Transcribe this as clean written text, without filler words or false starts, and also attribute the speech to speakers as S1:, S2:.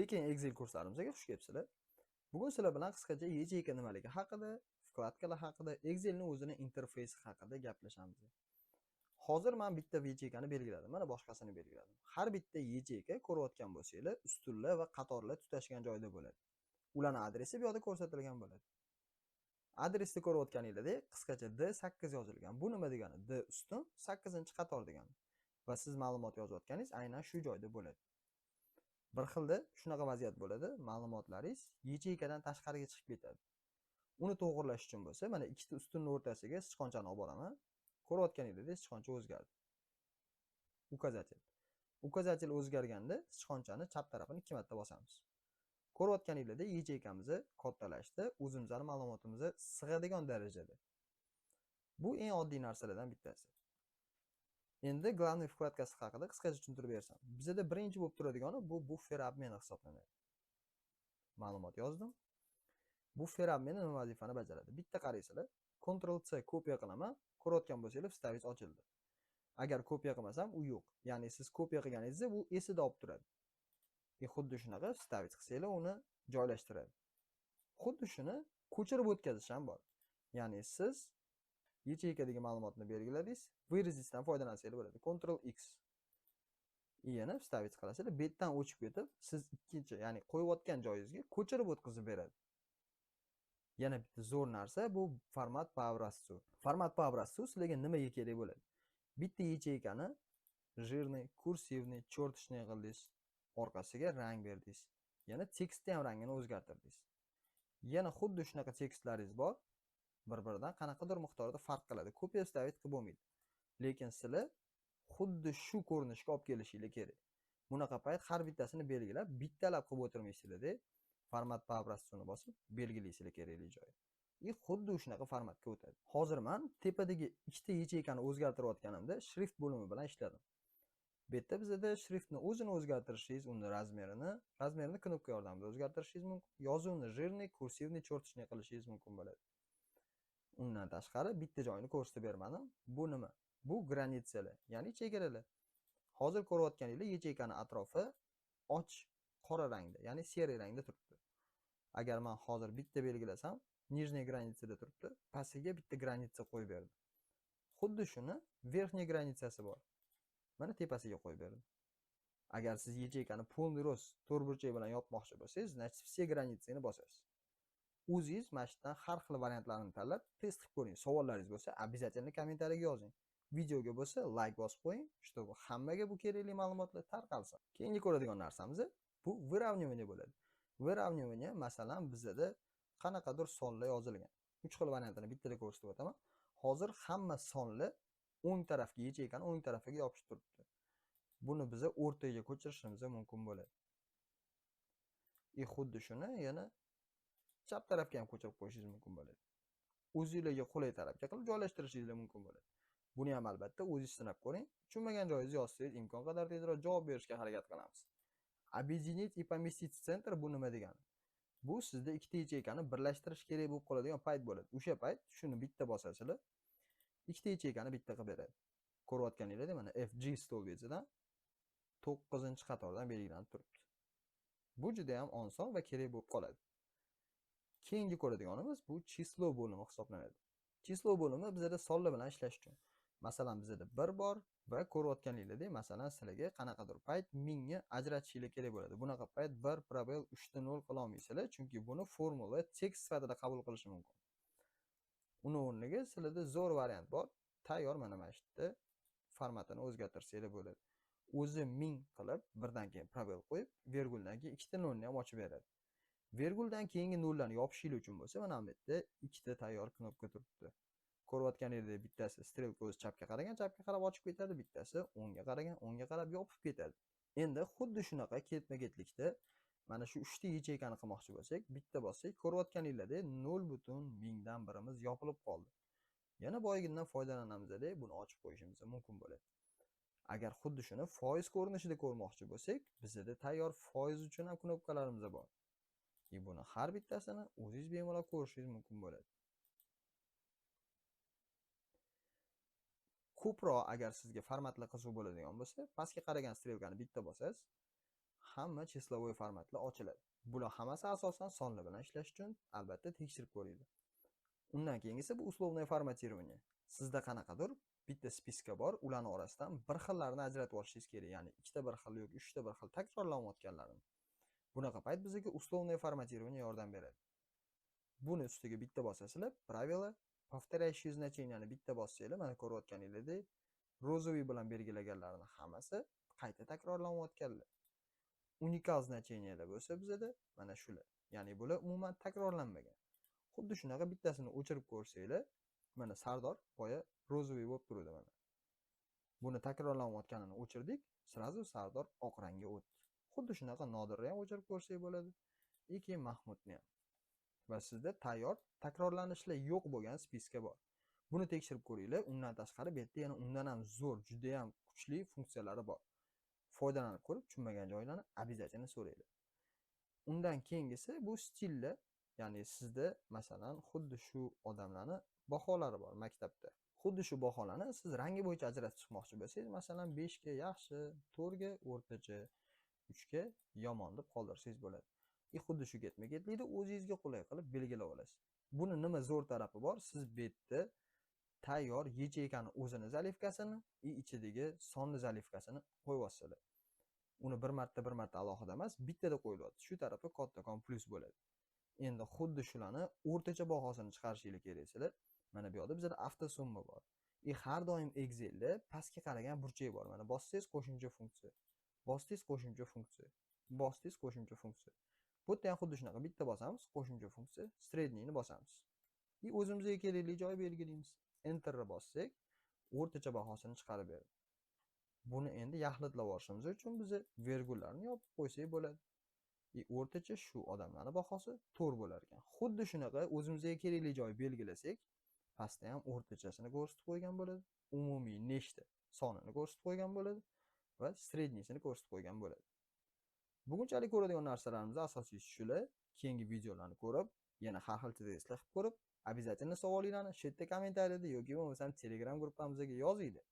S1: Tekin Excel kurslarimizga xush kelibsizlar. Bugun sizlar bilan qisqacha yecheyka nimaligi haqida, vkladkalar haqida, Excelning o'zining interfeysi haqida gaplashamiz. Hozir men bitta yacheykani belgiladim, mana boshqasini belgiladim. Har bitta yecheyka ko'rayotgan bo'lsanglar, ustunlar va qatorlar tutashgan joyda bo'ladi. Ularning adresi bu yerda ko'rsatilgan bo'ladi. Adresni ko'rayotganingizda qisqacha D8 yozilgan. Bu nima degani? D ustun 8-qator degani. Va siz ma'lumot yozayotganingiz aynan shu joyda bo'ladi. Bir xilda shunaqa vaziyat bo'ladi, ma'lumotlaringiz yecheykadan tashqariga chiqib ketadi. Uni to'g'irlash uchun bo'lsa, mana ikkita ustunning o'rtasiga sichqonchani olib boraman. Ko'rayotganingizda sichqoncha o'zgardi. Ukazatel. Ukazatel o'zgarganda sichqonchani chap tarafini 2 marta bosamiz. Ko'rayotganingizda yecheykamizni kattalashdi, o'zimizning ma'lumotimizni sig'adigan darajada. Bu eng oddiy narsalardan bittasi. Endi главный vkladkasi haqida qisqacha tushuntirib bersam. Bizda birinchi bo'lib turadigani bu buffer obmeni hisoblanadi. Ma'lumot yozdim. Buffer obmeni nima vazifani bajaradi? Bitta qaraysizlar, Ctrl C kopiya qilaman, ko'rayotgan bo'lsangiz vstavить ochildi. Agar kopiya qilmasam u yo'q. Ya'ni siz kopiya qilganingizda bu esida olib turadi. Xuddi shunaqa vstavить qilsanglar uni joylashtiradi. Xuddi shuni ko'chirib o'tkazish ham bor. Ya'ni siz yecheykadagi ma'lumotni belgiladingiz, vырезистdan foydalansanglar bo'ladi. Ctrl X. Yana vstavить qilasizlar, betdan o'chib ketib, siz ikkinchi, ya'ni qo'yayotgan joyingizga ko'chirib o'tkazib beradi. Yana bitta zo'r narsa bu format по образцу. Format по образцу sizlarga nimaga kerak bo'ladi? Bitta yecheykani жирный, kursivniy, chertishni qildingiz, orqasiga rang berdingiz. Yana tekstni ham rangini o'zgartirdingiz. Yana xuddi shunaqa tekstlaringiz bor. Bir-biridan qanaqadir miqdorda farq qiladi. Kopiya vstavить qilib bo'lmaydi. Lekin sizlar xuddi shu ko'rinishga olib kelishingiz kerak. Bunaqa payt har bittasini belgilab, bittalab qilib o'tirmaysizlar-da. Format по образцуni bosib belgilaysizlar kerakli joyi. Xuddi shunaqa formatga o'tadi. Hozir men tepadagi ikkita yecheykani o'zgartirayotganimda shrift bo'limi bilan ishladim. Bu yerda bizda shriftni o'zini o'zgartirishingiz, uni razmerini knopka yordamida o'zgartirishingiz mumkin. Yozuvni жирный, kursivniy, chertishni qilishingiz mumkin bo'ladi. Undan tashqari bitta joyini ko'rsatib bermadim. Bu nima? Bu granitsalar, ya'ni chegaralar. Hozir ko'rayotganingizda yecheykani atrofi och qora rangda, ya'ni seri rangda turibdi. Agar men hozir bitta belgilasam, nijniy granitsada turibdi, pastiga bitta granitsa qo'yib berdim. Xuddi shuni verniy granitsasi bor. Mana tepasiga qo'yib berdim. Agar siz yecheykani полный рост to'rtburchak bilan yopmoqchi bo'lsangiz, значит все granitsani bosasiz. O'zingiz mana shundan har xil variantlarini tanlab test qilib ko'ring. Savollaringiz bo'lsa, обязательно kommentariyaga yozing. Videoga bo'lsa like bosib qo'ying, чтобы hammaga bu kerakli ma'lumotlar tarqalsin. Keyingi ko'radigan narsamiz bu выравнивание bo'ladi. Выравнивание masalan bizda qanaqadir sonlar yozilgan. 3 xil variantini bittada ko'rsatib o'taman. Hozir hamma sonlar o'ng tarafga, yecheykani o'ng tarafiga yopishib turibdi. Buni biz o'rtaga ko'chirishimiz mumkin bo'ladi. Xuddi shuni yana chap tarafga ham ko'chirib qo'yishingiz mumkin bo'ladi. O'zingizga qulay tarafga qilib joylashtirishingiz mumkin bo'ladi. Buni ham albatta o'zingiz sinab ko'ring. Tushunmagan joyingizni yozsangiz, imkon qadar tezroq javob berishga harakat qilamiz. Объединить и поместить в центр bu nima degani? Bu sizda ikkita yecheykani birlashtirish kerak bo'lib qoladigan payt bo'ladi. O'sha payt shuni bitta bosasizlar, ikkita yecheykani bitta qilib beradi. Ko'rayotganingizda mana FG stolbesidan 9-qatordan belgilanib turibdi. Bu juda ham oson va kerak bo'lib qoladi. Keyingi ko'radiganimiz bu chislo bo'limi hisoblanadi. Chislo bo'limi bizda sonlar bilan ishlash uchun. Masalan, bizda 1 bor va ko'rayotganingizda, masalan, sizlarga qanaqadir payt 1000 ni ajratishingiz kerak bo'ladi. Bunaqa payt 1 probel 3 ta 0 qila olmaysizlar, chunki buni formula tekst sifatida qabul qilishi mumkin. Uni o'rniga sizlarda zo'r variant bor. Tayyor mana shu yerda formatini o'zgartirsanglar bo'ladi. O'zi 1000 qilib, birdan keyin probel qo'yib, verguldan keyin ikkita 0 ni ham ochib beradi. Verguldan keyingi nollarni yopishingiz uchun bo'lsa, mana bu yerda ikkita tayyor knopka turibdi. Ko'rayotganingizda bittasi strelka o'zi chapga qaragan, chapga qarab ochib ketadi, bittasi o'ngga qaragan, o'ngga qarab yopib ketadi. Endi xuddi shunaqa ketma-ketlikda mana shu 3 ta yecheykani qilmoqchi bo'lsak, bitta bossak, ko'rayotganingizda 0.1000 dan birimiz yopilib qoldi. Yana boygindan foydalanamizda buni ochib qo'yishimiz mumkin bo'ladi. Agar xuddi shuni foiz ko'rinishida ko'rmoqchi bo'lsak, bizda tayyor foiz uchun ham knopkalarimiz bor. Buni har bittasini o'zingiz bemalol ko'rishingiz mumkin bo'ladi. Ko'proq agar sizga formatlar qiziq bo'ladigan bo'lsa, pastga qaragan strelkani bitta bosasiz, hamma chislovoy formatda ochiladi. Bular hammasi asosan sonli bilan ishlash uchun albatta tekshirib ko'ringlar. Undan keyingisi bu условное formatirование. Sizda qanaqadir bitta spiska bor, ularning orasidan bir xillarni ajratib olishingiz kerak. Ya'ni ikkita bir xil yoki uchta bir xil takrorlanayotganlarini. Bunaqa payt bizga условное formatirование yordam beradi. Buni ustiga bitta bosasizlar, правило, повторяющие значенияni bitta bossanglar, mana ko'rayotganinglardek, rozoviy bilan belgilaganlarning hammasi qayta takrorlanayotganlar. Unikal значениyalar bo'lsa bizda mana shular. Ya'ni bular umuman takrorlanmagan. Xuddi shunaqa bittasini o'chirib ko'rsanglar, mana Sardor boya rozoviy bo'lib turadi mana. Buni takrorlanayotganini o'chirdik, sразу Sardor oq rangga o'tdi. Xuddi shunaqa Nodirni ham o'chirib ko'rsak bo'ladi. Keyin Mahmudni ham. Va sizda tayyor takrorlanishlar yo'q bo'lgan spiska bor. Buni tekshirib ko'ringlar. Undan tashqari bu yerda yana undan ham zo'r, juda ham kuchli funksiyalari bor. Foydalanib ko'rib, tushunmagan joylarni обязательно so'ranglar. Undan keyingisi bu stillar, ya'ni sizda masalan xuddi shu odamlarning baholari bor maktabda. Xuddi shu baholarni siz rangi bo'yicha ajratib chiqmoqchi bo'lsangiz, masalan 5 ga yaxshi, 4 ga o'rtacha, 3 ga yomon deb qoldirsangiz bo'ladi. Xuddi shu ketma-ketlikda o'zingizga qulay qilib belgilab olasiz. Buni nima zo'r tarafi bor? Siz bu yerda tayyor yacheykani o'zini zalifkasini, ichidagi sonni zalifkasini qo'yyapsizlar. Uni bir marta alohida emas, bittada qo'yilyapti. Shu tarafi kattakon plus bo'ladi. Endi xuddi shularni o'rtacha bahosini chiqarishingiz kerak. Mana bu yerda bizda avtosumma bor. Har doim Excel'da pastga qaragan burchak bor. Mana bossangiz qo'shimcha funksiya. Bossangiz qo'shimcha funksiya. Bossangiz qo'shimcha funksiya. Bu yerda ham xuddi shunaqa bitta bosamiz, qo'shimcha funksiya, sredniyni bosamiz. O'zimizga kerakli joy belgilaymiz. Enterni bossak, o'rtacha bahosini chiqarib beradi. Buni endi yaxlitlab olishimiz uchun biz vergullarni yopib qo'ysak bo'ladi. O'rtacha shu odamlarning bahosi 4 bo'lar ekan. Xuddi shunaqa o'zimizga kerakli joy belgilasak, pastda ham o'rtachasini ko'rsatib qo'ygan bo'ladi. Umumiy nechta sonini ko'rsatib qo'ygan bo'ladi va sredniysini ko'rsatib qo'ygan bo'ladi. Bugunchalik ko'radigan narsalarimiz asosiysi shular. Keyingi videolarni ko'rib, yana har xil testlar qilib ko'rib, обязательно savolinglarni shu yerda kommentariyada yoki bo'lmasam Telegram gruppamizga yozinglar.